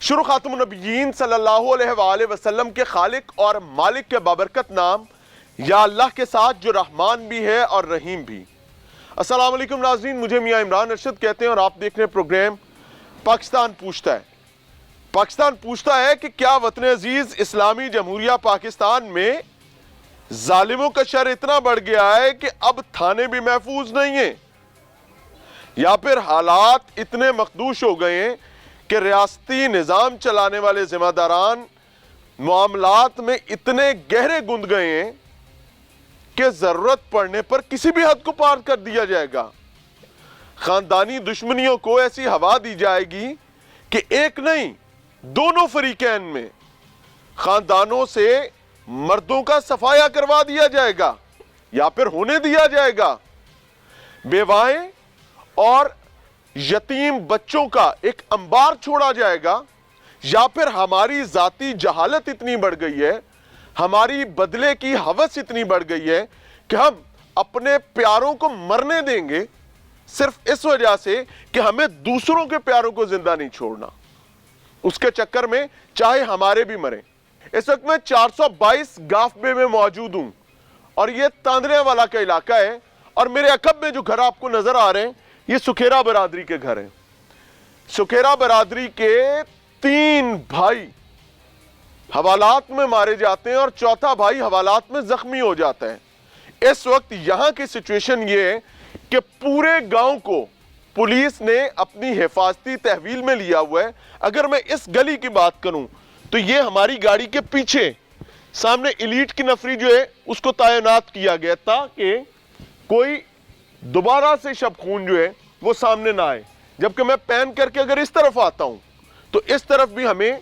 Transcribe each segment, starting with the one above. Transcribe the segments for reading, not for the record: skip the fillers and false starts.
शुरू खातमुन नबिय्यीन सल्लल्लाहु अलैहि वसल्लम के खालिक और मालिक के बाबरकत नाम या अल्लाह के साथ जो रहमान भी है और रहीम भी। अस्सलाम वालेकुम नाज़रीन, मुझे मियां इमरान अरशद कहते हैं और आप देख रहे हैं प्रोग्राम पाकिस्तान पूछता है। पाकिस्तान पूछता है कि क्या वतन अजीज इस्लामी जमहूरिया पाकिस्तान में जालिमों का शर इतना बढ़ गया है कि अब थाने भी महफूज नहीं है, या फिर हालात इतने मखदूश हो गए हैं कि रियासती निज़ाम चलाने वाले जिम्मेदारान मामलात में इतने गहरे गुंद गए हैं कि ज़रूरत पड़ने पर किसी भी हद को पार कर दिया जाएगा। ख़ानदानी दुश्मनियों को ऐसी हवा दी जाएगी कि एक नहीं दोनों फरीकैन में ख़ानदानों से मर्दों का सफाया करवा दिया जाएगा या फिर होने दिया जाएगा। बेवाएं और यतीम बच्चों का एक अंबार छोड़ा जाएगा, या फिर हमारी जाती जहालत इतनी बढ़ गई है, हमारी बदले की हवस इतनी बढ़ गई है कि हम अपने प्यारों को मरने देंगे सिर्फ इस वजह से कि हमें दूसरों के प्यारों को जिंदा नहीं छोड़ना। उसके चक्कर में चाहे हमारे भी मरें। इस वक्त मैं 422 गाफबे में मौजूद हूं और यह तांदरिया वाला का इलाका है, और मेरे अकब में जो घर आपको नजर आ रहे हैं ये सुखेरा बरादरी के घर हैं। सुखेरा बरादरी के 3 भाई हवालात में मारे जाते हैं और चौथा भाई हवालात में जख्मी हो जाता है। इस वक्त यहां की सिचुएशन ये है कि पूरे गांव को पुलिस ने अपनी हिफाजती तहवील में लिया हुआ है। अगर मैं इस गली की बात करूं तो ये हमारी गाड़ी के पीछे सामने एलीट की नफरी जो है उसको तैनात किया गया ताकि कोई दोबारा से शब खून जो है वो सामने ना आए। जबकि मैं पैन करके अगर इस तरफ आता हूं तो इस तरफ भी हमें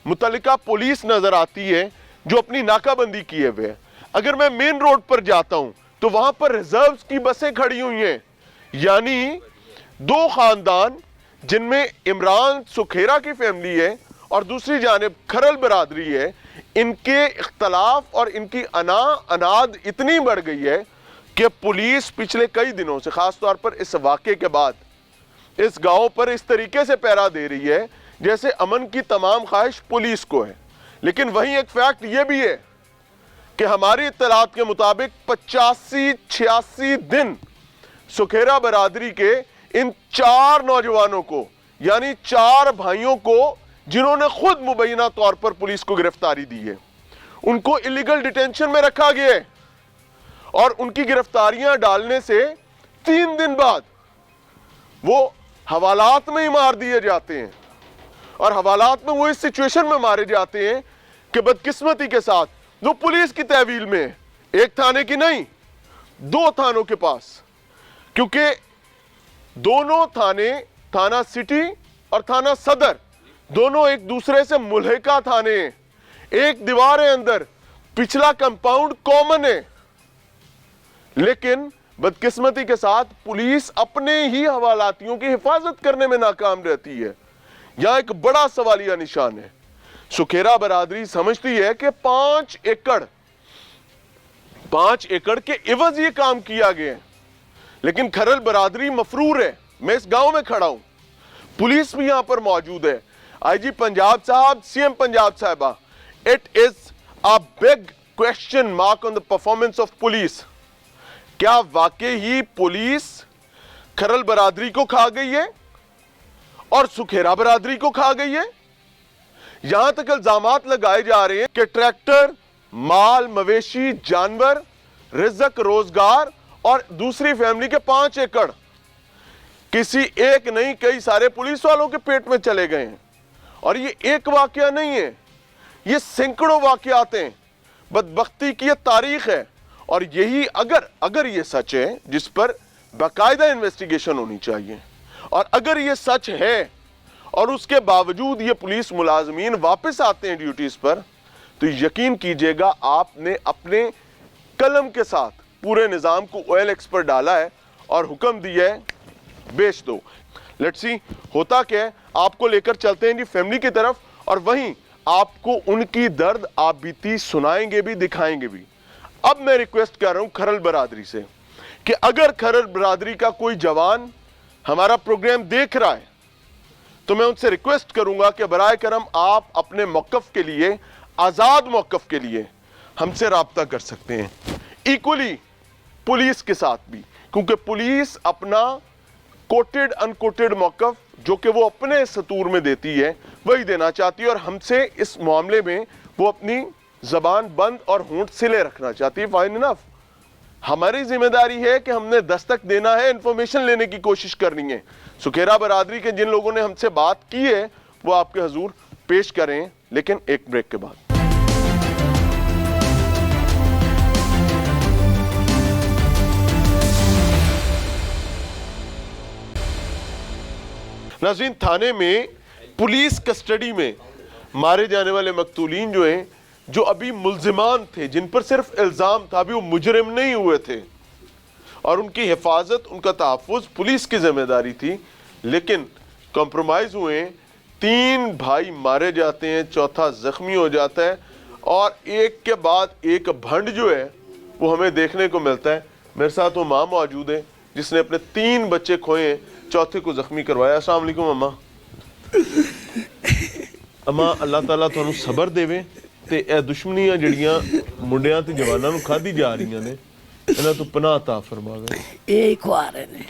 मुतल्लिका पुलिस नजर आती है जो अपनी नाकाबंदी किए हुए है। अगर मैं मेन रोड पर जाता हूं तो वहां पर रिजर्व्स की बसें खड़ी हुई हैं, यानी 2 खानदान जिनमें इमरान सुखेरा की फैमिली है और दूसरी जानिब खरल बरादरी है, इनके इख्तलाफ और इनकी अनाद इतनी बढ़ गई है कि पुलिस पिछले कई दिनों से, खास तौर पर इस वाक़े के बाद, इस गांव पर इस तरीके से पहरा दे रही है जैसे अमन की तमाम ख्वाहिश पुलिस को है। लेकिन वहीं एक फैक्ट ये भी है कि हमारी इत्तलात के मुताबिक 85-86 दिन सुखेरा बरादरी के इन 4 नौजवानों को, यानी 4 भाइयों को जिन्होंने खुद मुबैना तौर पर पुलिस को गिरफ्तारी दी है, उनको इलीगल डिटेंशन में रखा गया है। और उनकी गिरफ्तारियां डालने से 3 दिन बाद वो हवालात में ही मार दिए जाते हैं, और हवालात में वो इस सिचुएशन में मारे जाते हैं कि बदकिस्मती के साथ वो पुलिस की तहवील में है। एक थाने की नहीं, 2 थानों के पास, क्योंकि दोनों थाने, थाना सिटी और थाना सदर, दोनों एक दूसरे से मुल्हिका थाने हैं। एक दीवार है अंदर, पिछला कंपाउंड कॉमन है, लेकिन बदकिस्मती के साथ पुलिस अपने ही हवालातियों की हिफाजत करने में नाकाम रहती है। यहां एक बड़ा सवालिया निशान है। सुखेरा बरादरी समझती है कि 5 एकड़ के इवज ये काम किया गया है, लेकिन खरल बरादरी मफरूर है। मैं इस गांव में खड़ा हूं, पुलिस भी यहां पर मौजूद है, आईजी पंजाब साहब, सीएम पंजाब साहिबा। It is a big question mark on the performance of police. क्या वाकई ही पुलिस खरल बरादरी को खा गई है और सुखेरा बरादरी को खा गई है? यहां तक इल्जामात लगाए जा रहे हैं कि ट्रैक्टर, माल मवेशी, जानवर, रिज़्क, रोजगार और दूसरी फैमिली के 5 एकड़ किसी एक नहीं कई सारे पुलिस वालों के पेट में चले गए हैं। और ये एक वाकया नहीं है, ये सैकड़ों वाकयात हैं। बदबख्ती की ये तारीख है, और यही अगर ये सच है, जिस पर बाकायदा इन्वेस्टिगेशन होनी चाहिए, और अगर ये सच है और उसके बावजूद ये पुलिस मुलाजमीन वापस आते हैं ड्यूटीज पर, तो यकीन कीजिएगा आपने अपने कलम के साथ पूरे निज़ाम को OLX पर डाला है और हुक्म दिया है बेच दो। लेट्स सी होता क्या है। आपको लेकर चलते हैं जी फैमिली की तरफ, और वहीं आपको उनकी दर्द आप बीती सुनाएंगे भी, दिखाएंगे भी। अब मैं रिक्वेस्ट कर रहा हूं खरल बरादरी से कि अगर खरल बरादरी का कोई जवान हमारा प्रोग्राम देख रहा है तो मैं उनसे रिक्वेस्ट करूंगा कि बराए करम आप अपने मौक़िफ़ के लिए, आज़ाद मौक़िफ़ के लिए हमसे राब्ता कर सकते हैं। इक्वली पुलिस के साथ भी, क्योंकि पुलिस अपना कोटेड अनकोटेड मौक़िफ़ जो कि वो अपने सतूर में देती है वही देना चाहती है, और हमसे इस मामले में वो अपनी ज़बान बंद और होंठ सिले रखना चाहती है। फाइन इनफ, हमारी जिम्मेदारी है कि हमने दस्तक देना है, इंफॉर्मेशन लेने की कोशिश करनी है। सुखेरा बरादरी के जिन लोगों ने हमसे बात की है वो आपके हजूर पेश करें, लेकिन एक ब्रेक के बाद। नाज़रीन, थाने में पुलिस कस्टडी में मारे जाने वाले मकतूलीन जो हैं, जो अभी मुल्जिमान थे, जिन पर सिर्फ इल्ज़ाम था, अभी वो मुजरिम नहीं हुए थे, और उनकी हिफाजत, उनका तहफ़्फ़ुज़ पुलिस की ज़िम्मेदारी थी, लेकिन कॉम्प्रोमाइज़ हुए। 3 भाई मारे जाते हैं, चौथा ज़ख्मी हो जाता है, और एक के बाद एक भंड जो है वो हमें देखने को मिलता है। मेरे साथ वो माँ मौजूद है जिसने अपने 3 बच्चे खोए हैं, चौथे को ज़ख्मी करवाया। अस्सलाम वालेकुम अम्मा। अम्मा, अल्लाह ताला तुहानू सबर देवे ते ए दुश्मनियां जड़ियां मुंडियां ते जवानां नू खाधी जा रहीआं ने, इन्हां तो पनाह अता फरमावे। ये खुआ रहे ने,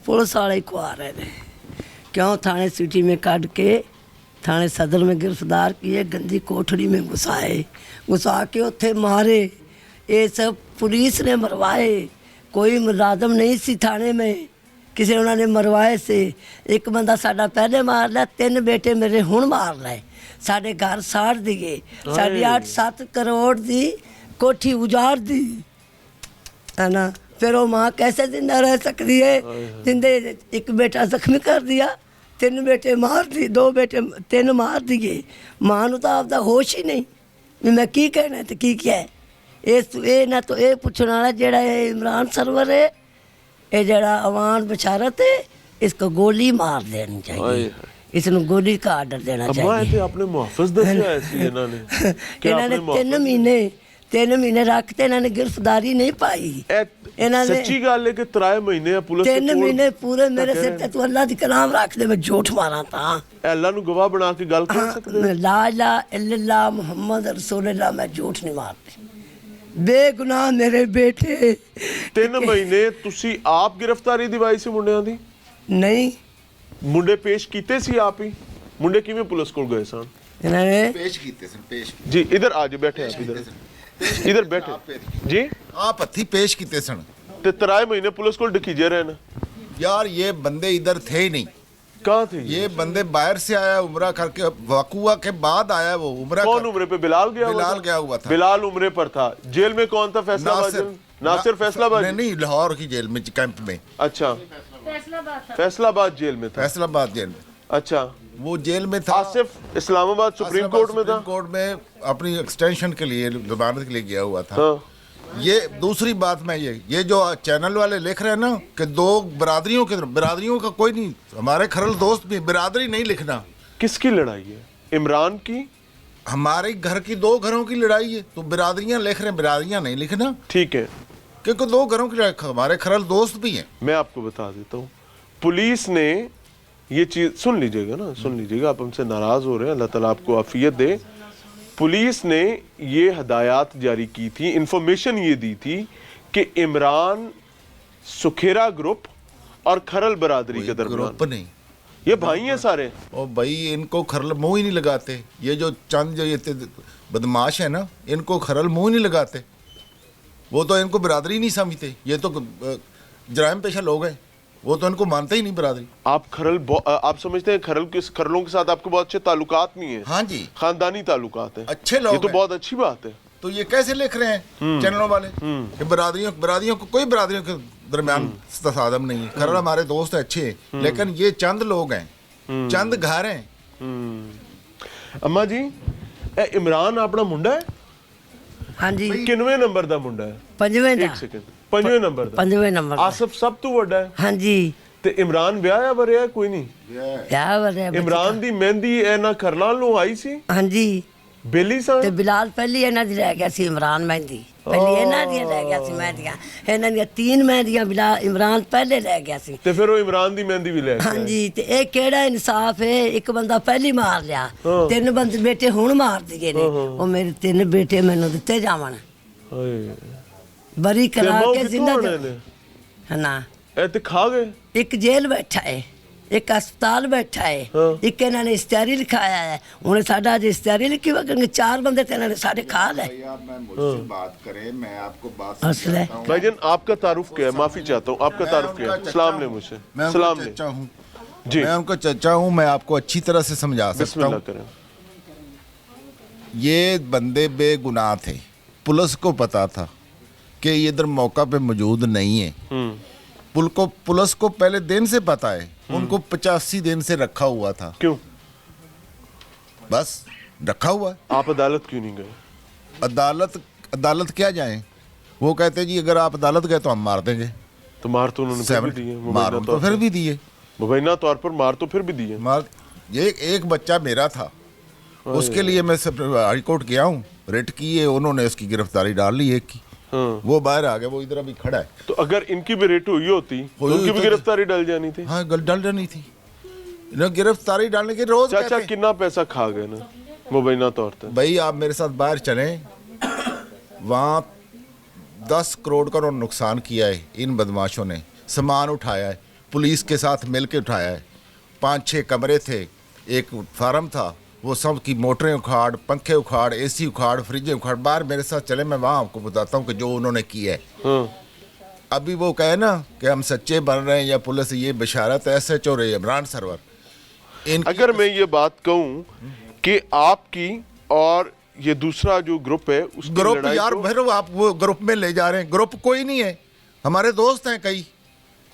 पुलिस वाले खुआ रहे ने। क्यों थाने सिटी में काट के थाने सदर में गिरफ्तार किए, गंदी कोठड़ी में घुसा के उत्थे मारे। ये सब पुलिस ने मरवाए, कोई मुलाजम नहीं सी थाने में, किसी उन्होंने मरवाए से। एक बंदा साडा पहले मार लिया, 3 बेटे मेरे हुण मार लाए, साढ़े घर साड़ दिए, 8.5-7 करोड़ दी कोठी उजाड़ दी है ना। फिर वो माँ कैसे जिंदा रह सकती है? जिंदे एक बेटा जख्मी कर दिया, 3 बेटे मार दिए, 2 बेटे 3 मार दिए। माँ नू तो आपदा होश ही नहीं भी मैं की कहना तो की क्या है। ये ना तो ये पूछने वाला जेड़ा इमरान सरवर है, ये जरा अवान बशारत है, इसको गोली मार देनी चाहिए, इसनु गोली का आर्डर देना चाहिए। आपने मुहफ़्फ़ज़ दस्या ऐसी इन्होंने 3 महीने रखते, इन्होंने गिरफ्तारी नहीं पाई। सच्ची गल है कि 3 महीने पुलिस 3 महीने पूरे मेरे सिर ते तू अल्लाह दी कलाम रख दे, मैं झूठ मारा था। अल्लाह नू गवाह बना के गल कर सकदे। ला इलाहा इल्लल्लाह मुहम्मद रसूलुल्लाह, मैं झूठ नहीं मारती। बेगुनाह मेरे बेटे। 3 महीने तुसी आप गिरफ्तारी दिवाई सी मुंडियां दी? नहीं, मुंडे पेश कीते सी आप ही? मुंडे किवें पुलिस कोल गए सन? इन्होंने पेश कीते सन, पेश जी। इधर आ जाओ, बैठे आप इधर बैठे जी। आप हथी पेश कीते सन ते 3 महीने पुलिस कोल डकीजे रहे ना यार। ये बंदे इधर थे ही नहीं। कहाँ थे ये बंदे बाहर से आया, उम्रा करके, वकूआ के बाद आया वो उम्रा। कौन उम्रे पे? बिलाल गया हुआ था। बिलाल उम्रे पर था। जेल में कौन था? फैसलाबाद। नासिर फैसलाबाद? नहीं, लाहौर की जेल में, कैंप में। अच्छा, फैसलाबाद जेल में था। फैसलाबाद जेल में। अच्छा, वो जेल में था। आसिफ इस्लामाबाद सुप्रीम कोर्ट में था। सुप्रीम कोर्ट में अपनी एक्सटेंशन के लिए, जमानत के लिए गया हुआ था। हाँ। ये दूसरी बात में ये जो चैनल वाले लिख रहे हैं ना कि 2 बिरादरियों का कोई नहीं, हमारे खरल दोस्त भी बिरादरी नहीं लिखना। किसकी लड़ाई है? इमरान की? हमारे घर की 2 घरों की लड़ाई है, तो बिरादरियां लिख रहे हैं, बिरादरियां नहीं लिखना। ठीक है, क्योंकि 2 घरों की लड़ाई, हमारे खरल दोस्त भी हैं। मैं आपको बता देता हूँ, पुलिस ने ये चीज़ सुन लीजिएगा ना, सुन लीजिएगा, आप हमसे नाराज़ हो रहे हैं, अल्लाह ताला आपको आफियत दे। पुलिस ने ये हदायत जारी की थी, इंफॉर्मेशन ये दी थी कि इमरान सुखेरा ग्रुप और खरल बरादरी के दरमियान। ग्रुप नहीं, ये भाई हैं सारे। और भाई इनको खरल मुंह ही नहीं लगाते। ये जो चंद जो ये बदमाश है ना, इनको खरल मुंह ही नहीं लगाते। वो तो इनको बिरादरी नहीं समझते, ये तो जराइम पेशा लोग हैं, वो तो इनको मानते ही नहीं बिरादरी। आप समझते हैं खरलों के साथ आपके बहुत अच्छे ताल्लुकात नहीं है? हाँ जी, खानदानी ताल्लुकात है, अच्छे लोग। ये तो बहुत अच्छी बात है। तो ये कैसे लिख रहे हैं चैनलों वाले कि बिरादरियों को, कोई बिरादरियों के दरमियान तसादम नहीं है। खरल हमारे दोस्त अच्छे हैं, लेकिन ये चंद लोग हैं, चंद घर हैं। अम्मा जी, इमरान अपना मुंडा है? हाँ जी। किनवे नंबर का मुंडा है? 5वें दा। 5वें नंबर दा। 5वें नंबर। आसिफ सब तो वड्डा है? हाँ जी। ते इमरान ब्याह वरिया कोई नहीं? ब्याह वरिया। इमरान दी मेहंदी ए ना खरलाल नु आई सी? हाँ जी। ਬੇਲੀ ਸਾਂ ਤੇ ਬਿਲਾਲ ਪਹਿਲੀ ਇਹਨਾਂ ਦੀ ਰਹਿ ਗਿਆ ਸੀ ਇਮਰਾਨ ਮਹਿੰਦੀ, ਪਹਿਲੀ ਇਹਨਾਂ ਦੀਆਂ ਰਹਿ ਗਿਆ ਸੀ ਮਹਿੰਦੀਆਂ, ਇਹਨਾਂ ਦੀਆਂ 3 ਮਹਿੰਦੀਆਂ ਬਿਲਾਲ ਇਮਰਾਨ ਪਹਿਲੇ ਰਹਿ ਗਿਆ ਸੀ। ਤੇ ਫਿਰ ਉਹ ਇਮਰਾਨ ਦੀ ਮਹਿੰਦੀ ਵੀ ਲੈ ਕੇ ਆਏ। ਹਾਂਜੀ, ਤੇ ਇਹ ਕਿਹੜਾ ਇਨਸਾਫ ਹੈ? ਇੱਕ ਬੰਦਾ ਪਹਿਲੀ ਮਾਰ ਲਿਆ, 3 ਬੰਦੇ ਬੇਟੇ ਹੁਣ ਮਾਰ ਦਿਏ ਨੇ। ਉਹ ਮੇਰੇ 3 ਬੇਟੇ ਮੈਨੂੰ ਦਿੱਤੇ ਜਾਵਣ, ਹਾਏ ਬਰੀ ਕਰਾ ਤੇ ਕੇ ਜ਼ਿੰਦਾ ਨਾ। ਇਹ ਤੇ ਖਾ ਗਏ। ਇੱਕ ਜੇਲ੍ਹ ਬੈਠਾ ਹੈ, ਇੱਕ ਹਸਪਤਾਲ ਬੈਠਾ ਹੈ, ਇੱਕ ਇਹਨਾਂ ਨੇ ਇਸ਼ਤਿਹਾਰੀ ਲਿਖਾਇਆ ਹੈ। ਹੁਣ ਸਾਡਾ ਜੇ इश्तिहारी लिखी होगी 4 बंदे तो इन्होंने साढ़े खा ले। मुझसे बात करें, मैं आपको बात असले भाईजान आपका तारुफ क्या है? माफी चाहता हूँ, आपका तारुफ क्या है? सलाम ले मुझे। मैं सलाम उनका ले चचा हूँ जी, मैं उनका चचा हूँ, मैं आपको अच्छी तरह से समझा सकता बिस्मिल्लाह हूँ। करें। ये बंदे बेगुनाह थे, पुलिस को पता था कि ये इधर मौका पे मौजूद नहीं है। पुलिस को पहले दिन से पता है, उनको 85 दिन से रखा हुआ था। क्यों बस रखा हुआ है। आप अदालत क्यों नहीं गए? अदालत क्या जाएं? वो कहते हैं जी अगर आप अदालत गए तो हम मार देंगे। तो मार तो उन्होंने फिर भी दिए, मार तो फिर भी दिए, मुबैना तौर पर मार तो फिर भी दिए। मार। ये एक बच्चा मेरा था, उसके लिए मैं हाई कोर्ट गया हूँ, रिट की है, उन्होंने उसकी गिरफ्तारी डाल ली एक की। वो बाहर आ गया, वो इधर अभी खड़ा है। तो अगर इनकी भी रेट हुई होती तो उनकी भी गिरफ्तारी डल जानी थी। हाँ डल जानी थी, गिरफ्तारी डालने के रोज चाचा कितना पैसा खा गए ना मुबैना तौर पर? भाई आप मेरे साथ बाहर चलें, वहाँ 10 करोड़ का उन्होंने नुकसान किया है इन बदमाशों ने। सामान उठाया है, पुलिस के साथ मिल के उठाया है। 5-6 कमरे थे, एक फार्म था, वो सब की मोटरें उखाड़, पंखे उखाड़, AC उखाड़, फ्रिजें उखाड़। बाहर मेरे साथ चले, मैं वहाँ आपको बताता हूँ कि जो उन्होंने किया है। अभी वो कहे ना कि हम सच्चे बन रहे हैं या पुलिस, ये बशारत है SHO रही है इमरान सरवर। अगर मैं ये बात कहूँ कि आपकी और ये दूसरा जो ग्रुप है उसकी ग्रुप लड़ाई यार तो- फिर आप वो ग्रुप में ले जा रहे हैं, ग्रुप कोई नहीं है, हमारे दोस्त हैं कई।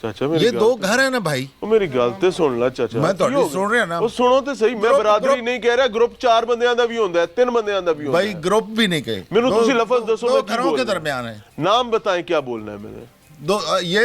चाचा मेरी ये गल 2 ते- घर है ना भाई। ਉਹ ਮੇਰੀ ਗੱਲ ਤੇ ਸੁਣ ਲੈ ਚਾਚਾ। ਮੈਂ ਤੁਹਾਡੀ ਕੀ ਹੋ ਗਿਆ? ਸੁਣ ਰਿਹਾ ਨਾ। ਉਹ ਸੁਣੋ ਤੇ ਸਹੀ, ਮੈਂ ਗਰੁੱਪ- ਬਰਾਦਰੀ ਗਰੁੱਪ- ਨਹੀਂ ਕਹਿ ਰਿਹਾ, ਗਰੁੱਪ 4 ਬੰਦਿਆਂ ਦਾ ਵੀ ਹੁੰਦਾ ਹੈ, 3 ਬੰਦਿਆਂ ਦਾ ਵੀ ਹੁੰਦਾ भाई है। ग्रुप भी नहीं कहे, ਮੈਨੂੰ ਤੁਸੀਂ ਲਫ਼ਜ਼ ਦੱਸੋ दो मैं ਕੀ घरों के बोलना है। दरमियान है। नाम बताएं क्या बोलना है मैंने? ये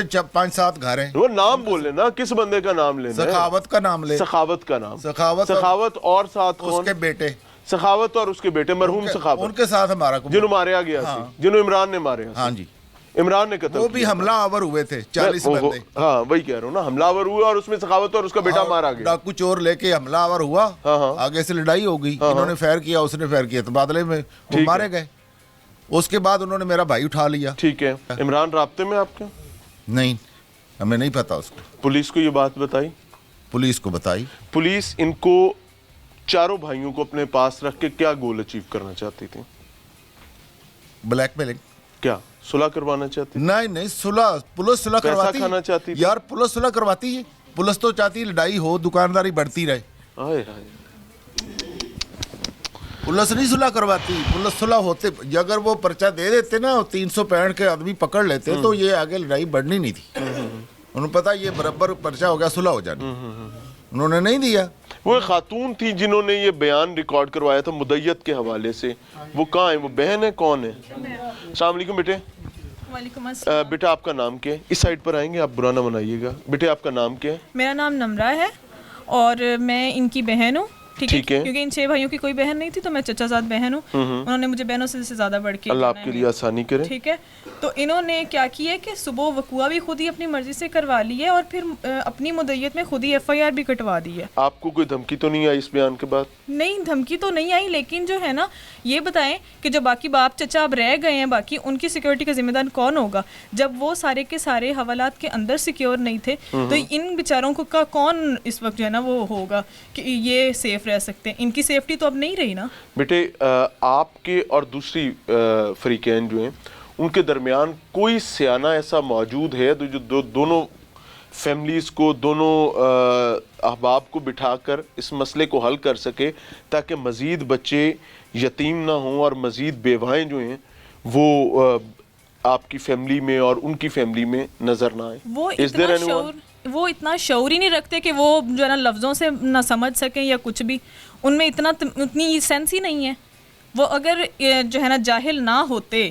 जो 5-7 घर हैं। वो नाम बोल लेना, किस बंदे का नाम लेना है? सखावत का नाम ले, सखावत का नाम। सखावत सखावत और साथ कौन? उसके बेटे, सखावत और उसके बेटे मरहूम सखावत, उनके साथ हमारा जिन्हों मारे गया हाँ। सी, जिन्हों इमरान ने मारे। हाँ जी, इमरान ने कत्ल वो भी किया। हमला आवर हुए थे 40 बंदे। हाँ वही कह रहा हूँ ना, हमलावर हुआ और उसमें सखावत और उसका बेटा मारा गया। डाकू चोर लेके हमला आवर हुआ, हाँ, हाँ। आगे से लड़ाई हो गई, इन्होंने फायर किया, उसने फायर किया, तो बादले में वो ठीक मारे गए। उसके बाद उन्होंने मेरा भाई उठा लिया। ठीक है, इमरान राब्ते में आपके? नहीं, हमें नहीं पता उसको। पुलिस को ये बात बताई? पुलिस को बताई। पुलिस इनको चारों भाइयों को अपने पास रख के क्या गोल अचीव करना चाहती थी? ब्लैकमेलिंग। क्या सुलह करवाना चाहती थी? नहीं सुलह, पुलिस सुलह पैसा करवाती खाना चाहती थी? यार पुलिस सुलह करवाती है, पुलिस तो चाहती है लड़ाई हो, दुकानदारी बढ़ती रहे। आए हाय। पुलिस नहीं सुलह करवाती, पुलिस सुलह होते अगर वो पर्चा दे देते ना, 365 के आदमी पकड़ लेते तो ये आगे लड़ाई बढ़नी नहीं थी। उन्हें पता ये बराबर पर्चा हो गया, सुलह हो जानी। उन्होंने नहीं दिया। वो एक खातून थी जिन्होंने ये बयान रिकॉर्ड करवाया था मुदय्यत के हवाले से, वो कहाँ है? वो बहन है? कौन है? अस्सलाम वालेकुम बेटे। वालेकुम अस्सलाम। बेटा आपका नाम क्या है? इस साइड पर आएंगे, आप बुरा ना मनाइएगा। बेटे आपका नाम क्या है? मेरा नाम नम्रा है और मैं इनकी बहन हूँ। ठीक है, क्योंकि इन 6 भाइयों की कोई बहन नहीं थी तो मैं चचाजाद बहन हूँ। उन्होंने मुझे बहनों से ज़्यादा बढ़ के अल्लाह आपके लिए आसानी करे। ठीक है, तो इन्होंने क्या किया है कि सुबह वकुआ भी खुद ही अपनी मर्जी से करवा ली है और फिर अपनी मुद्दत में खुद ही FIR भी कटवा दी है। आपको कोई धमकी तो नहीं आई इस बयान के बाद? नहीं, धमकी तो नहीं आई, लेकिन जो है ना, ये बताएं कि जो बाकी बाप चचा अब रह गए हैं, बाकी उनकी सिक्योरिटी का जिम्मेदार कौन होगा? जब वो सारे के सारे हवालात के अंदर सिक्योर नहीं थे तो इन बेचारों को का कौन इस वक्त जो है ना वो होगा कि ये सेफ रह सकते हैं? इनकी सेफ्टी तो अब नहीं रही ना। बेटे आपके और दूसरी फरीकैन जो हैं उनके दरमियान कोई सियाना ऐसा मौजूद है जो दोनों फैमिलीज़ को, दोनों अहबाब को बिठाकर इस मसले को हल कर सके ताकि मज़ीद बच्चे यतीम ना हों और मज़ीद बेवाएँ जो हैं वो आपकी फैमिली में और उनकी फैमिली में नज़र ना आए? वो इतना शऊर ही नहीं रखते कि वो जो है ना लफ्ज़ों से ना समझ सकें या कुछ भी, उनमें उतनी सेंस ही नहीं है। वो अगर जो है ना जाहिल ना होते,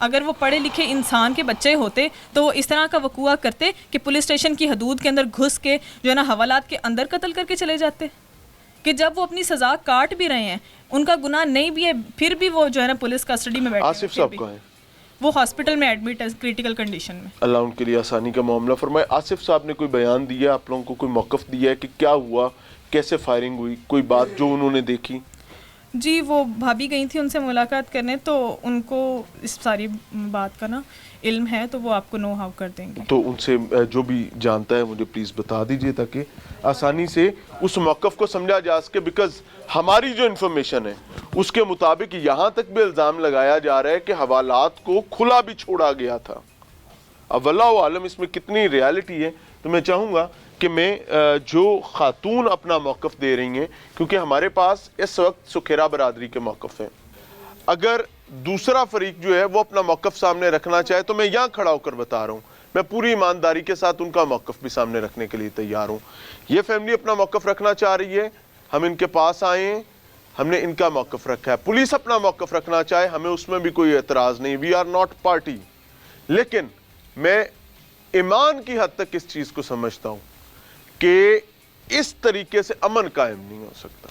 अगर वो पढ़े लिखे इंसान के बच्चे होते तो वो इस तरह का वकूआ करते कि पुलिस स्टेशन की हदूद के अंदर घुस के जो है ना हवालात के अंदर कत्ल करके चले जाते। کہ جب وہ اپنی سزا کاٹ بھی رہے ہیں, ان کا گناہ نہیں بھی ہے, پھر بھی وہ جو ہے نا پولیس کسٹڈی میں بیٹھے ہیں. آصف صاحب کہاں ہیں؟ وہ ہاسپٹل میں ایڈمٹ ہے کریٹیکل کنڈیشن میں. اللہ ان کے لیے آسانی کا معاملہ فرمائے. آصف صاحب نے کوئی بیان دیا, آپ لوگوں کو کوئی موقف دیا ہے کہ کیا ہوا, کیسے فائرنگ ہوئی, کوئی بات جو انہوں نے دیکھی؟ جی وہ بھابھی گئی تھی ان سے ملاقات کرنے, تو ان کو اس ساری بات کا نا علم ہے, تو وہ آپ کو نو ہاؤ کر دیں گے. تو ان سے جو بھی جانتا ہے مجھے پلیز بتا دیجئے تاکہ آسانی سے اس موقف کو سمجھا جا سکے, بیکاز ہماری جو انفارمیشن ہے اس کے مطابق یہاں تک بھی الزام لگایا جا رہا ہے کہ حوالات کو کھلا بھی چھوڑا گیا تھا. اب واللہ عالم اس میں کتنی ریالٹی ہے, تو میں چاہوں گا کہ میں جو خاتون اپنا موقف دے رہی ہیں, کیونکہ ہمارے پاس اس وقت سکھیرا برادری کے موقف ہیں, اگر دوسرا فریق جو ہے وہ اپنا موقف سامنے رکھنا چاہے تو میں یہاں کھڑا ہو کر بتا رہا ہوں, میں پوری ایمانداری کے ساتھ ان کا موقف بھی سامنے رکھنے کے لیے تیار ہوں. یہ فیملی اپنا موقف رکھنا چاہ رہی ہے, ہم ان کے پاس آئے ہیں, ہم نے ان کا موقف رکھا ہے. پولیس اپنا موقف رکھنا چاہے, ہمیں اس میں بھی کوئی اعتراض نہیں, وی آر ناٹ پارٹی. لیکن میں ایمان کی حد تک اس چیز کو سمجھتا ہوں کہ اس طریقے سے امن قائم نہیں ہو سکتا.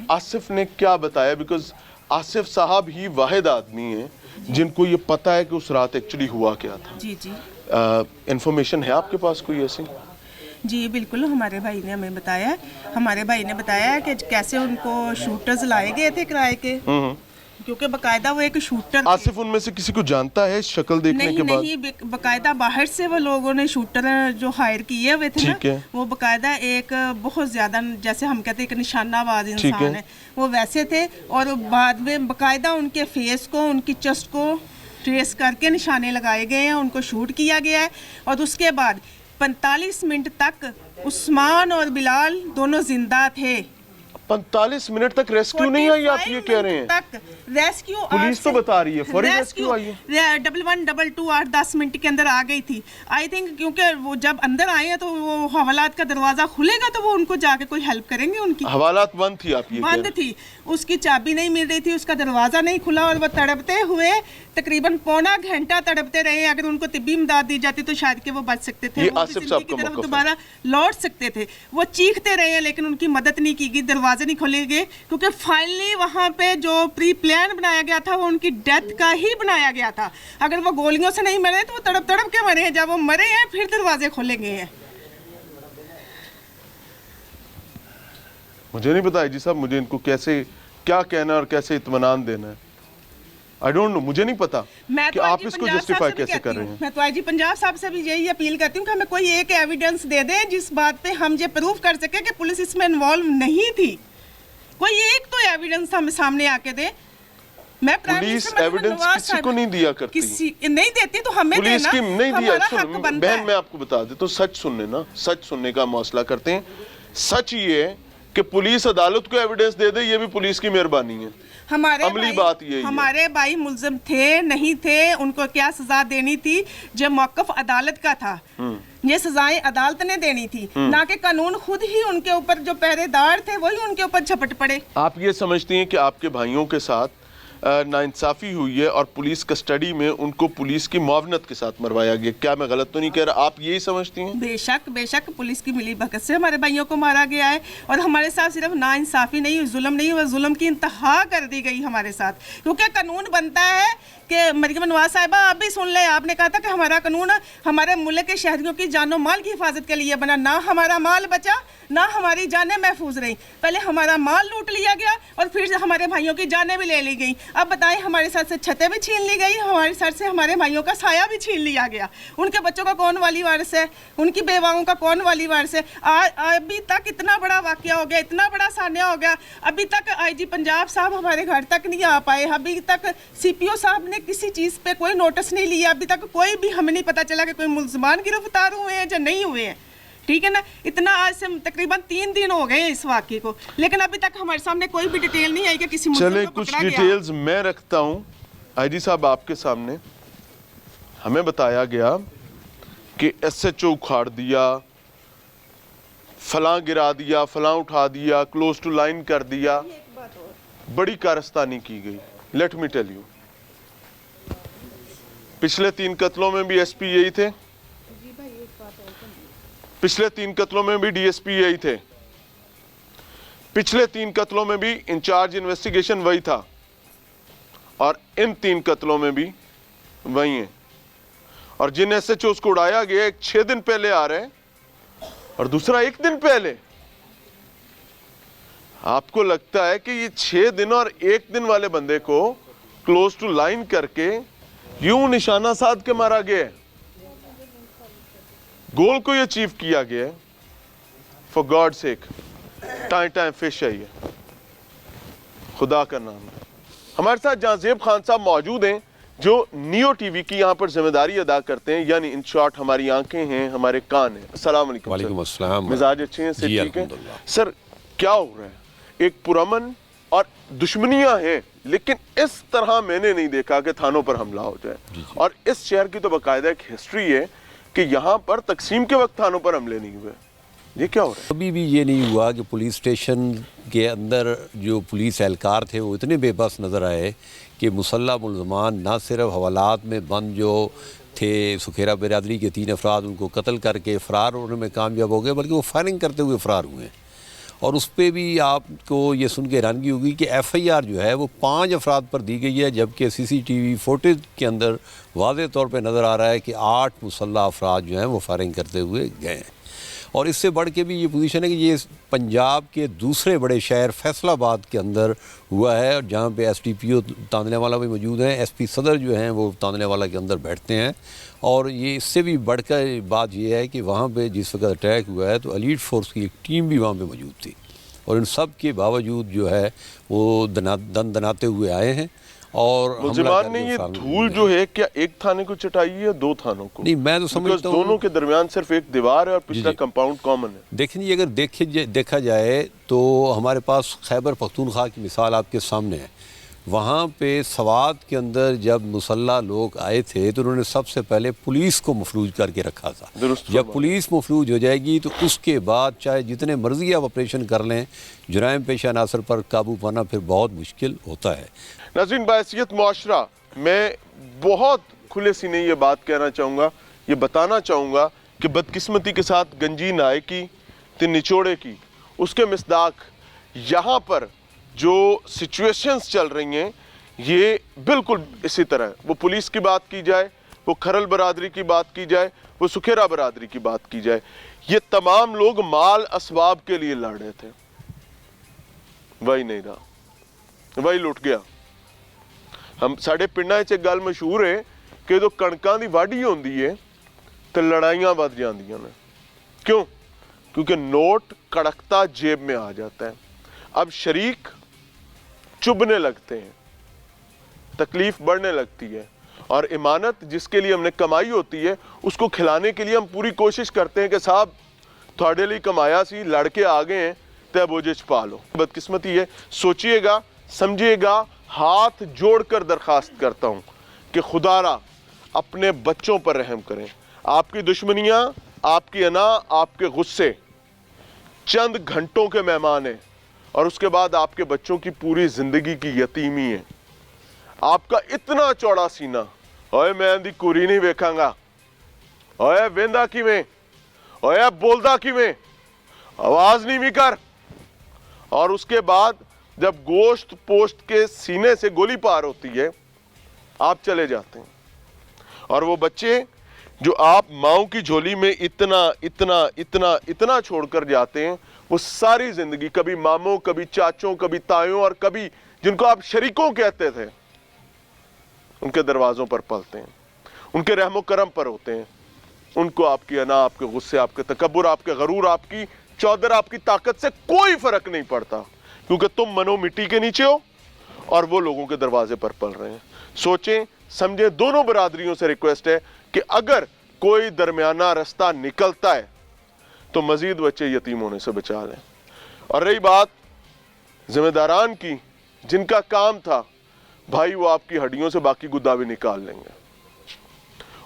آصف نے کیا بتایا, بیکاز آصف صاحب ہی واحد آدمی ہیں جن کو یہ پتہ ہے کہ اس رات ایکچولی ہوا کیا تھا. جی جی انفارمیشن ہے آپ کے پاس کوئی ایسی؟ جی بالکل, ہمارے بھائی نے ہمیں بتایا ہے, ہمارے بھائی نے بتایا ہے کہ کیسے ان کو شوٹرز لائے گئے تھے کرائے کے, کیونکہ باقاعدہ وہ ایک شوٹر. آصف ان میں سے کسی کو جانتا ہے شکل دیکھنے کے بعد؟ نہیں, باقاعدہ باہر سے وہ لوگوں نے شوٹر جو ہائر کیے ہوئے تھے نا, وہ باقاعدہ ایک بہت زیادہ جیسے ہم کہتے ہیں ایک نشانہ باز انسان ہے, وہ ویسے تھے. اور بعد میں باقاعدہ ان کے فیس کو, ان کی چسٹ کو ٹریس کر کے نشانے لگائے گئے ہیں, ان کو شوٹ کیا گیا ہے. اور اس کے بعد 45 منٹ تک عثمان اور بلال دونوں زندہ تھے. 45 منٹ تک ریسکیو نہیں آئی, آپ یہ کہہ رہے ہیں؟ ریسکیو پولیس تو بتا رہی ہے فوری ریسکیو آئی ہے. 1122 8-10 منٹ کے اندر آ گئی تھی آئی تھنک, کیونکہ وہ جب اندر آئے ہیں تو وہ حوالات کا دروازہ کھلے گا تو وہ ان کو جا کے کوئی ہیلپ کریں گے. ان کی حوالات بند تھی, آپ یہ بند تھی, اس کی چابی نہیں مل رہی تھی, اس کا دروازہ نہیں کھلا, اور وہ تڑپتے ہوئے تقریباً پونا گھنٹہ تڑپتے رہے. اگر ان کو طبی امداد دی جاتی تو شاید کہ وہ بچ سکتے تھے, وہ زندگی کی طرف دوبارہ لوٹ سکتے تھے. وہ چیختے رہے ہیں لیکن ان کی مدد نہیں کی گئی, دروازے نہیں کھولے گئے, کیونکہ فائنلی وہاں پہ جو پری پلان بنایا گیا تھا وہ ان کی ڈیتھ کا ہی بنایا گیا تھا. اگر وہ گولیوں سے نہیں مرے تو وہ تڑپ تڑپ کے مرے ہیں, جب وہ مرے ہیں پھر دروازے کھولے گئے ہیں. مجھے نہیں پتا جی صاحب, مجھے ان کو کیسے کیا کہنا اور کیسے اطمینان دینا ہے. I don't know, مجھے نہیں پتا کہ آپ اس کو جسٹیفائی کیسے کر رہے ہیں. میں تو آئی جی پنجاب صاحب سے بھی یہی اپیل کرتی ہوں کہ ہمیں کوئی ایک ایویڈنس دے دیں جس بات پہ ہم یہ پروف کر سکیں کہ پولیس اس میں انوالو نہیں تھی. کوئی ایک تو ایویڈنس ہمیں سامنے آ کے دے. میں پولیس ایویڈنس کسی کو نہیں دیا کرتی, نہیں دیتی تو ہمیں پولیس دینا, کی نہیں دیا. حق بنتا بہن ہے. میں آپ کو بتا دیتا ہوں, سچ سننے نا, سچ سننے کا حوصلہ کرتے ہیں. سچ یہ ہے کہ پولیس عدالت کو ایویڈنس دے دے, یہ بھی پولیس کی مہربانی ہے. عملی بات یہ ہے. ہمارے بھائی ملزم تھے نہیں تھے, ان کو کیا سزا دینی تھی, جو موقف عدالت کا تھا, یہ سزائیں عدالت نے دینی تھی, نہ کہ قانون خود ہی ان کے اوپر جو پہرے دار تھے وہی ان کے اوپر جھپٹ پڑے. آپ یہ سمجھتی ہیں کہ آپ کے بھائیوں کے ساتھ ناانصافی ہوئی ہے اور پولیس کسٹڈی میں ان کو پولیس کی معاونت کے ساتھ مروایا گیا؟ کیا میں غلط تو نہیں کہہ رہا, آپ یہی سمجھتی ہیں؟ بے شک پولیس کی ملی بھگت سے ہمارے بھائیوں کو مارا گیا ہے, اور ہمارے ساتھ صرف ناانصافی نہیں, ظلم نہیں ہوا, ظلم کی انتہا کر دی گئی ہمارے ساتھ. کیونکہ قانون بنتا ہے کہ مریم نواز صاحبہ آپ بھی سن لیں, آپ نے کہا تھا کہ ہمارا قانون ہمارے ملک کے شہریوں کی جان و مال کی حفاظت کے لیے بنا. نہ ہمارا مال بچا نہ ہماری جانیں محفوظ رہیں. پہلے ہمارا مال لوٹ لیا گیا اور پھر ہمارے بھائیوں کی جانیں بھی لے لی گئیں. اب بتائیں, ہمارے ساتھ سے چھتیں بھی چھین لی گئی, ہمارے ساتھ سے ہمارے بھائیوں کا سایہ بھی چھین لیا گیا. ان کے بچوں کا کون والی وارث ہے, ان کی بیواؤں کا کون والی وارث ہے؟ ابھی تک اتنا بڑا واقعہ ہو گیا, اتنا بڑا سانحہ ہو گیا, ابھی تک آئی جی پنجاب صاحب ہمارے گھر تک نہیں آ پائے, ابھی تک سی پی او صاحب نے کسی چیز پہ کوئی نوٹس نہیں لیا, ابھی تک کوئی بھی ہمیں نہیں پتا چلا کہ کوئی ملزمان گرفتار ہوئے ہیں یا نہیں ہوئے ہیں. ٹھیک ہے نا, اتنا آج سے تقریباً 3 دن ہو گئے ہیں اس واقعے کو, لیکن ابھی تک ہمارے سامنے کوئی بھی ڈیٹیل نہیں آئی کہ کسی ملزم کو پکڑا گیا. چلے کچھ ڈیٹیلز میں رکھتا ہوں آئی جی صاحب آپ کے سامنے. ہمیں بتایا گیا کہ ایس ایچ او اکھاڑ دیا, فلاں گرا دیا, فلاں اٹھا دیا, کلوز ٹو لائن کر دیا, بڑی کارستانی کی گئی. لیٹ می ٹیل یو, पिछले 3 कत्लों में भी एसपी यही थे, पिछले 3 कत्लों में भी डीएसपी यही थे, पिछले 3 कत्लों में भी इंचार्ज इन्वेस्टिगेशन वही था, और इन 3 कत्लों में भी वही है। और जिन एसएचओ को उड़ाया गया, एक 6 दिन पहले आ रहे हैं और दूसरा 1 दिन पहले। आपको लगता है कि ये 6 दिन और 1 दिन वाले बंदे को क्लोज टू लाइन करके यूं निशाना साध के मारा गया है? गोल को ये अचीव किया गया है। For God sake, time fish है ये, खुदा का नाम है। हमारे साथ जहांजेब खान साहब मौजूद हैं, जो नियो टीवी की यहाँ पर जिम्मेदारी अदा करते हैं, यानी इन शॉर्ट हमारी आंखें हैं, हमारे कान हैं। अस्सलाम वालेकुम। वालेकुम अस्सलाम। मिजाज अच्छे हैं, जी, ठीक है अल्हम्दुलिल्लाह। सर? क्या हो रहा है? एक पुरअमन और दुश्मनियां हैं, लेकिन इस तरह मैंने नहीं देखा कि थानों पर हमला हो जाए। और इस शहर की तो बाकायदा एक हिस्ट्री है कि यहाँ पर तकसीम के वक्त थानों पर हमले नहीं हुए। ये क्या हो रहा है? कभी भी ये नहीं हुआ कि पुलिस स्टेशन के अंदर जो पुलिस एहलकार थे वो इतने बेबस नज़र आए कि मुसल्लह मुलज़मान ना सिर्फ हवालात में बंद जो थे सुखेरा बिरादरी के 3 अफराद, उनको कत्ल करके फ़रार होने में कामयाब हो गए, बल्कि वो फायरिंग करते हुए फ़रार हुए। और उस पर भी आपको ये सुन के हैरानगी होगी कि FIR जो है वो 5 अफराद पर दी गई है, जबकि CCTV फुटेज के अंदर वाज़े तौर पे नज़र आ रहा है कि 8 मुसल्लह अफराद जो हैं वो फायरिंग करते हुए गए हैं। और इससे बढ़ के भी ये पोजीशन है कि ये पंजाब के दूसरे बड़े शहर फैसलाबाद के अंदर हुआ है, और जहाँ पे SDPO तांदलेवाला भी मौजूद हैं, SP सदर जो हैं वो तांदलेवाला के अंदर बैठते हैं। और ये इससे भी बढ़कर बात ये है कि वहाँ पे जिस वक्त अटैक हुआ है तो एलीट फोर्स की एक टीम भी वहाँ पे मौजूद थी, और इन सब के बावजूद जो है वो दन दनाते हुए आए हैं। और मुलजिमान ने ये धूल जो है क्या एक थाने को चटाई है या 2 थानों को? नहीं, मैं तो समझता हूँ दोनों के दरमियान सिर्फ एक दीवार है और पिछला कंपाउंड कॉमन है। देखें जी, अगर देखा जाए तो हमारे पास खैबर पख्तूनख्वा की मिसाल आपके सामने है। वहाँ पे सवात के अंदर जब मुसल्ला लोग आए थे तो उन्होंने सबसे पहले पुलिस को मफलूज करके रखा था। जब पुलिस मफलूज हो जाएगी तो उसके बाद चाहे जितने मर्जी आप ऑपरेशन कर लें, जुराइम पेशा अनासर पर काबू पाना फिर बहुत मुश्किल होता है। नाज़रीन, बाहैसियत मुआशरा मैं बहुत खुले सीने ये बात कहना चाहूँगा, ये बताना चाहूँगा कि बदकिस्मती के साथ गंजी नाए की ते निचोड़े की उसके मिसदाक यहाँ पर जो सिचुएशंस चल रही हैं ये बिल्कुल इसी तरह है। वो पुलिस की बात की जाए, वो खरल बरादरी की बात की जाए, वो सुखेरा बरादरी की बात की जाए, ये तमाम लोग माल असबाब के लिए लड़ रहे थे। वही नहीं रहा, वही लुट गया। हम साढ़े पिंडां च एक गल मशहूर है कि जो कणकां दी वाढी होंदी है तो लड़ाइयां बध जांदियां ने। क्यों? क्योंकि नोट कड़कता जेब में आ जाता है। अब शरीक चुभने लगते हैं, तकलीफ बढ़ने लगती है, और इमानत जिसके लिए हमने कमाई होती है उसको खिलाने के लिए हम पूरी कोशिश करते हैं कि साहब थोड़े लिए कमाया सी, लड़के आ गए हैं तो बोझे छुपा लो। बदकिस्मती है। सोचिएगा, समझिएगा, हाथ जोड़कर दरखास्त करता हूं कि खुदारा अपने बच्चों पर रहम करें। आपकी दुश्मनियां, आपकी अना, आपके गुस्से चंद घंटों के मेहमान हैं, और उसके बाद आपके बच्चों की पूरी जिंदगी की यतीमी है। आपका इतना चौड़ा सीना, ओए मैं दी कुरी नहीं वेखांगा, ओए वेंदा किवें, ओए बोलदा किवें, आवाज नहीं भी कर। और उसके बाद जब गोश्त पोस्ट के सीने से गोली पार होती है आप चले जाते हैं, और वो बच्चे जो आप माओ की झोली में इतना इतना इतना इतना छोड़कर जाते हैं, वो सारी जिंदगी कभी मामों, कभी चाचों, कभी तायों, और कभी जिनको आप शरीकों कहते थे, उनके दरवाजों पर पलते हैं, उनके रहमो करम पर होते हैं। उनको आपकी अना, आपके गुस्से, आपके तकब्बुर, आपके गरूर, आपकी चौधर, आपकी ताकत से कोई फर्क नहीं पड़ता, क्योंकि तुम मनो मिट्टी के नीचे हो और वो लोगों के दरवाजे पर पल रहे हैं। सोचें, समझें। दोनों बरादरियों से रिक्वेस्ट है कि अगर कोई दरमियाना रास्ता निकलता है तो मजीद बच्चे यतीम होने से बचा लें। और रही बात जिम्मेदारान की, जिनका काम था भाई वो आपकी हड्डियों से बाकी गुद्दा भी निकाल लेंगे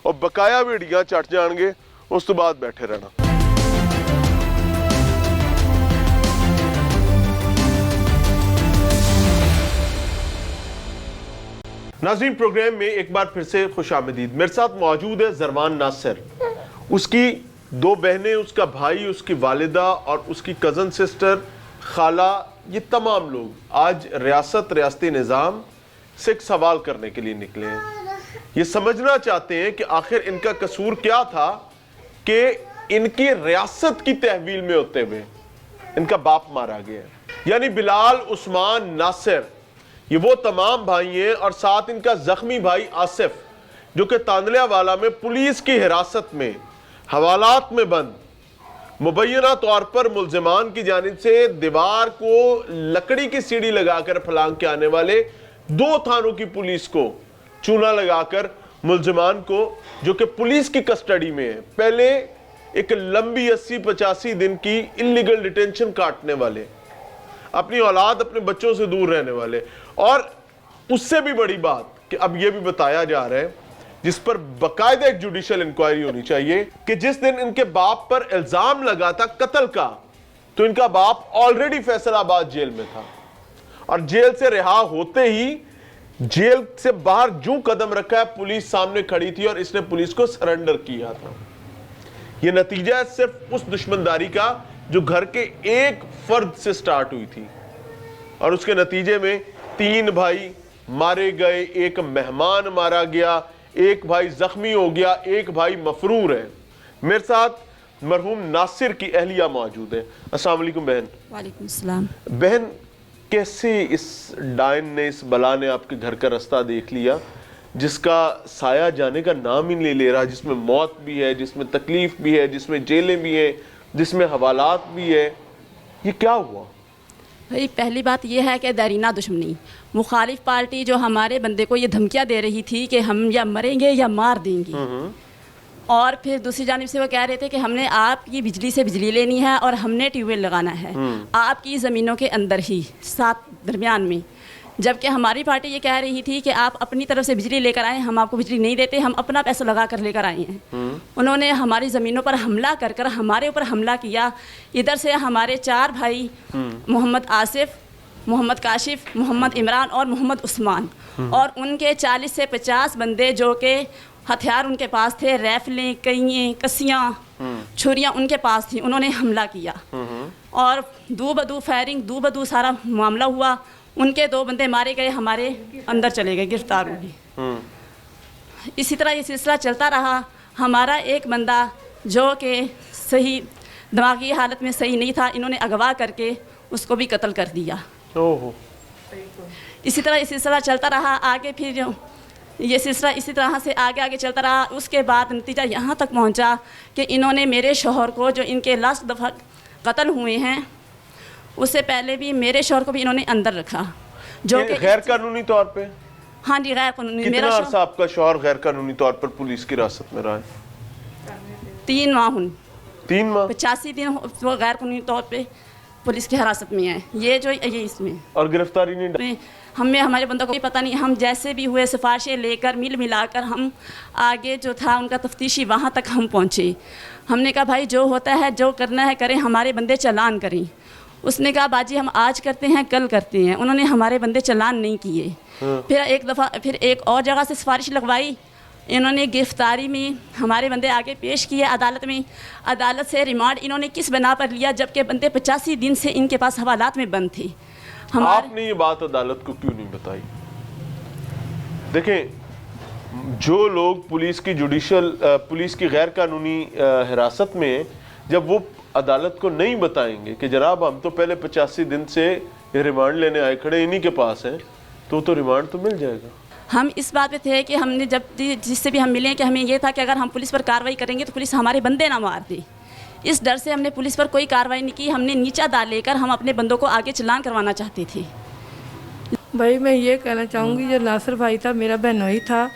और बकाया भी हड्डियां चट जाएंगे, उस तो बाद बैठे रहना। नाज़रीन, प्रोग्राम में एक बार फिर से खुश आमदीद। मेरे साथ मौजूद है ज़रवान नासिर, उसकी 2 बहनें, उसका भाई, उसकी वालिदा और उसकी कज़न सिस्टर, खाला, ये तमाम लोग आज रियासती निज़ाम से एक सवाल करने के लिए निकले हैं। ये समझना चाहते हैं कि आखिर इनका कसूर क्या था कि इनकी रियासत की तहवील में होते हुए इनका बाप मारा गया। यानी बिलाल, उस्मान, नासिर, ये वो तमाम भाई हैं और साथ इनका जख्मी भाई आसिफ, जो कि तांदलियावाला में पुलिस की हिरासत में हवालात में बंद, मुबैना तौर पर मुल्जिमान की जानिब से दीवार को लकड़ी की सीढ़ी लगाकर फलांग के आने वाले 2 थानों की पुलिस को चूना लगाकर मुल्जिमान को, जो कि पुलिस की कस्टडी में है, पहले एक लंबी 80-85 दिन की इलीगल डिटेंशन काटने वाले, अपनी औलाद, अपने बच्चों से दूर रहने वाले, और उससे भी बड़ी बात कि अब यह भी बताया जा रहा है, जिस पर बाकायदा एक जुडिशल इंक्वायरी होनी चाहिए, कि जिस दिन इनके बाप पर इल्जाम लगा था कत्ल का, तो इनका बाप ऑलरेडी फैसलाबाद जेल में था और जेल से रिहा होते ही जेल से बाहर जो कदम रखा है, पुलिस सामने खड़ी थी और इसने पुलिस को सरेंडर किया था। यह नतीजा है सिर्फ उस दुश्मनदारी का जो घर के एक फर्द से स्टार्ट हुई थी, और उसके नतीजे में 3 भाई मारे गए, एक मेहमान मारा गया, एक भाई जख्मी हो गया, एक भाई मफरूर है। मेरे साथ मरहूम नासिर की अहलिया मौजूद है। अस्सलाम वालेकुम बहन। वालेकुम सलाम। बहन, कैसे इस डायन ने, इस बला ने आपके घर का रास्ता देख लिया, जिसका साया जाने का नाम ही नहीं ले रहा, जिसमें मौत भी है, जिसमें तकलीफ भी है, जिसमें जेलें भी हैं, जिसमें हवालात भी है? ये क्या हुआ? भाई पहली बात यह है कि दरीना दुश्मनी, मुखालिफ पार्टी जो हमारे बंदे को ये धमकियां दे रही थी कि हम या मरेंगे या मार देंगे, और फिर दूसरी जानिब से वो कह रहे थे कि हमने आपकी बिजली से बिजली लेनी है और हमने ट्यूबवेल लगाना है आपकी ज़मीनों के अंदर ही, साथ दरमियान में। जबकि हमारी पार्टी ये कह रही थी कि आप अपनी तरफ से बिजली लेकर आएँ, हम आपको बिजली नहीं देते, हम अपना पैसा लगा कर लेकर आए हैं। उन्होंने हमारी ज़मीनों पर हमला कर कर हमारे ऊपर हमला किया। इधर से हमारे 4 भाई, मोहम्मद आसिफ, मोहम्मद काशिफ, मोहम्मद इमरान और मोहम्मद उस्मान, और उनके 40 से 50 बंदे जो कि हथियार उनके पास थे, राइफलें, कईएँ, कसियाँ, छुरियाँ उनके पास थी, उन्होंने हमला किया और दो बदू फायरिंग, दो बदू सारा मामला हुआ। उनके 2 बंदे मारे गए, हमारे अंदर चले गए, गिरफ्तार हो गए। इसी तरह ये सिलसिला चलता रहा। हमारा एक बंदा जो कि सही दिमागी हालत में सही नहीं था, इन्होंने अगवा करके उसको भी कत्ल कर दिया। ओहो। इसी तरह ये सिलसिला चलता रहा आगे, फिर ये सिलसिला इसी तरह से आगे आगे चलता रहा। उसके बाद नतीजा यहाँ तक पहुँचा कि इन्होंने मेरे शौहर को, जो इनके लास्ट दफ़ा कत्ल हुए हैं, उससे पहले भी मेरे शौहर को भी इन्होंने अंदर रखा, जो कि गैर कानूनी तौर पे। हाँ जी, गैर कानूनी। कितना मेरा अरसा आपका शौहर गैर कानूनी तौर पर पुलिस की हिरासत में रहा है? 3 माह। 3 माह। 85 दिन वो गैर कानूनी तौर पे पुलिस की हिरासत में है। ये इसमें और गिरफ्तारी नहीं? हमें हमारे बंदों को भी पता नहीं। हम जैसे भी हुए सिफारिशें लेकर मिल मिलाकर हम आगे जो था उनका तफ्तीशी, वहाँ तक हम पहुँचे। हमने कहा भाई जो होता है, जो करना है करें, हमारे बंदे चालान करें। उसने कहा बाजी हम आज करते हैं, कल करते हैं। उन्होंने हमारे बंदे चालान नहीं किए। फिर एक और जगह से सिफारिश लगवाई, इन्होंने गिरफ्तारी में हमारे बंदे आगे पेश किए अदालत में। अदालत से रिमांड इन्होंने किस बिना पर लिया, जबकि बंदे 85 दिन से इनके पास हवालात में बंद थे। आपने ये बात अदालत को क्यों नहीं बताई? देखें, जो लोग पुलिस की गैर कानूनी हिरासत में, जब वो अदालत को नहीं बताएंगे कि जनाब हम तो पहले 85 दिन से रिमांड लेने आए खड़े, इन्हीं के पास है, तो रिमांड तो मिल जाएगा। हम इस बात पे थे कि हमने जब जिससे भी हम मिले कि हमें ये था कि अगर हम पुलिस पर कार्रवाई करेंगे तो पुलिस हमारे बंदे ना मार दे। इस डर से हमने पुलिस पर कोई कार्रवाई नहीं की। हमने नीचा दाल लेकर हम अपने बंदों को आगे चालान करवाना चाहते थे। भाई मैं ये कहना चाहूँगी, जो नासिर भाई था मेरा बहनोई था।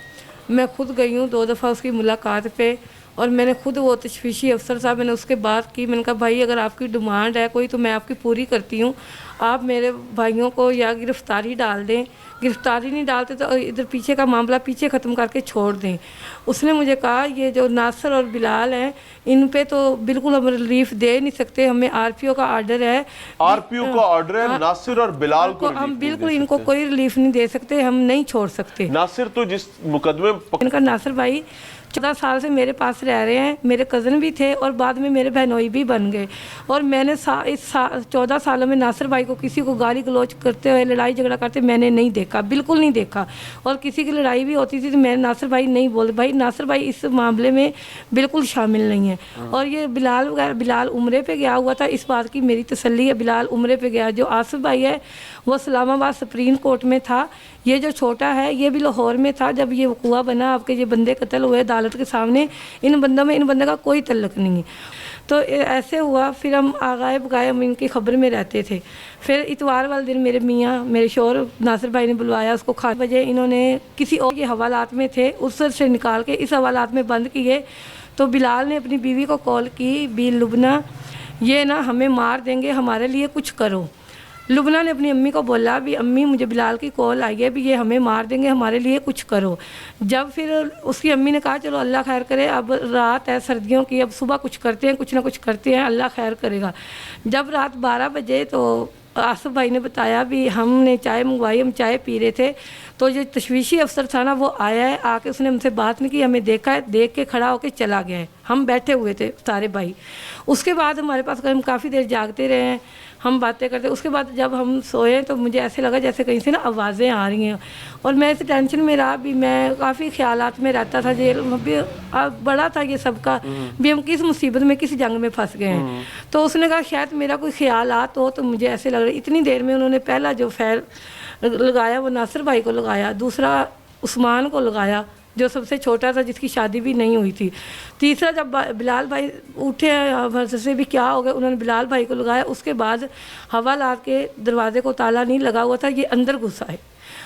मैं खुद गई हूँ 2 दफ़ा उसकी मुलाकात पे, और मैंने खुद वो तशफीशी अफसर साहब, मैंने उसके बात की। मैंने कहा भाई अगर आपकी डिमांड है कोई तो मैं आपकी पूरी करती हूँ। आप मेरे भाइयों को या गिरफ्तारी डाल दें, गिरफ्तारी नहीं डालते तो इधर पीछे का मामला पीछे ख़त्म करके छोड़ दें। उसने मुझे कहा ये जो नासिर और बिलाल हैं इन पे तो बिल्कुल हम रिलीफ दे नहीं सकते, हमें आरपीओ का ऑर्डर है, आरपीओ का ऑर्डर है, नासिर और बिलाल को हम बिल्कुल इनको कोई रिलीफ नहीं दे सकते, हम नहीं छोड़ सकते। नासिर तो जिस मुकदमे इनका नासिर भाई 14 साल से मेरे पास रह रहे हैं, मेरे कज़न भी थे और बाद में मेरे बहनोई भी बन गए। और मैंने इस 14 सालों में नासिर भाई को किसी को गाली गलौज करते हुए लड़ाई झगड़ा करते मैंने नहीं देखा, बिल्कुल नहीं देखा। और किसी की लड़ाई भी होती थी तो मेरे नासिर भाई नहीं बोलते, भाई नासिर भाई इस मामले में बिल्कुल शामिल नहीं है। और ये बिलाल उम्रे पे गया हुआ था, इस बात की मेरी तसल्ली है, बिलाल उम्रे पे गया। जो आसिफ भाई है वो इस्लामाबाद सुप्रीम कोर्ट में था, ये जो छोटा है ये भी लाहौर में था जब ये वक़ूआ बना, आपके ये बंदे कत्ल हुए अदालत के सामने, इन बंदों का कोई तल्लुक नहीं है। तो ऐसे हुआ, फिर हम आगाए बगाए हम इनकी खबर में रहते थे। फिर इतवार वाले दिन मेरे मियाँ मेरे शोहर नासिर भाई ने बुलवाया उसको, 8 बजे इन्होंने किसी और के हवालात में थे उस से निकाल के इस हवालात में बंद किए। तो बिलाल ने अपनी बीवी को कॉल की, बी लुबना ये ना हमें मार देंगे, हमारे लिए कुछ करो। लुबना ने अपनी अम्मी को बोला भी अम्मी मुझे बिलाल की कॉल आई है भी ये हमें मार देंगे, हमारे लिए कुछ करो। जब फिर उसकी अम्मी ने कहा चलो अल्लाह खैर करे, अब रात है सर्दियों की, अब सुबह कुछ करते हैं, कुछ ना कुछ करते हैं, अल्लाह खैर करेगा। जब रात 12 बजे तो आसिफ भाई ने बताया भी हमने चाय मंगवाई, हम चाय पी रहे थे तो जो तशवीशी अफसर था ना वो आया है, आके उसने हमसे बात नहीं की, हमें देखा है, देख के खड़ा होके चला गया है। हम बैठे हुए थे सारे भाई। उसके बाद हमारे पास हम काफ़ी देर जागते रहे हैं, हम बातें करते। उसके बाद जब हम सोए तो मुझे ऐसे लगा जैसे कहीं से ना आवाज़ें आ रही हैं और मैं इस टेंशन में रहा भी, मैं काफ़ी ख्यालात में रहता था, जेल भी बड़ा था ये सबका भी, हम किस मुसीबत में किस जंग में फंस गए हैं। तो उसने कहा शायद मेरा कोई ख्यालात हो, तो मुझे ऐसे लग रहा है। इतनी देर में उन्होंने पहला जो फैल लगाया वो नासिर भाई को लगाया, दूसरा उस्मान को लगाया जो सबसे छोटा था जिसकी शादी भी नहीं हुई थी, तीसरा जब बिलाल भाई उठे से भी क्या हो गया उन्होंने बिलाल भाई को लगाया। उसके बाद हवालात के दरवाजे को ताला नहीं लगा हुआ था, ये अंदर घुस आए।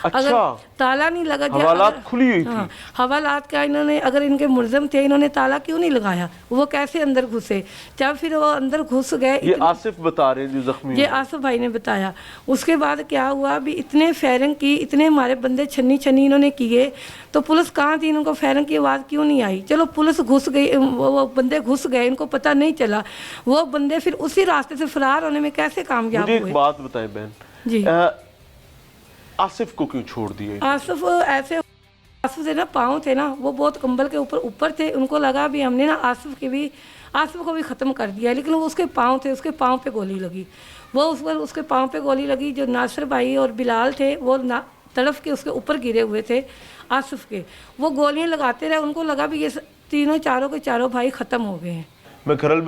अच्छा, अगर ताला नहीं लगा, हवालात खुली हुई थी। हाँ, हवालात का इन्होंने, अगर इनके मुलजम थे इन्होंने ताला क्यों नहीं लगाया, वो कैसे अंदर घुसे? जब फिर वो अंदर घुस गए, ये आसिफ बता रहे हैं जो जख्मी, ये आसिफ भाई ने बताया। उसके बाद क्या हुआ भी, इतने फायरिंग की, इतने हमारे बंदे छन्नी छन्नी इन्होंने किए, तो पुलिस कहाँ थी? इनको फायरिंग की आवाज़ क्यों नहीं आई? चलो पुलिस घुस गई, वो बंदे घुस गए, इनको पता नहीं चला, वो बंदे फिर उसी रास्ते से फरार होने में कैसे कामयाब हुए? एक बात बताएं बहन जी, आसिफ को क्यों छोड़ दिया? आसिफ ऐसे, आसिफ से ना पाँव थे ना वो बहुत कंबल के ऊपर थे, उनको लगा भी हमने ना आसिफ को भी ख़त्म कर दिया, लेकिन वो उसके पाँव थे, उसके पाँव पे गोली लगी, वो उसके पाँव पे गोली लगी। जो नासिर भाई और बिलाल थे वो तड़फ के उसके ऊपर गिरे हुए थे आसिफ के, वो गोलियां लगाते रहे, उनको लगा भी ये तीनों चारों के चारों भाई ख़त्म हो गए हैं। मैं खरल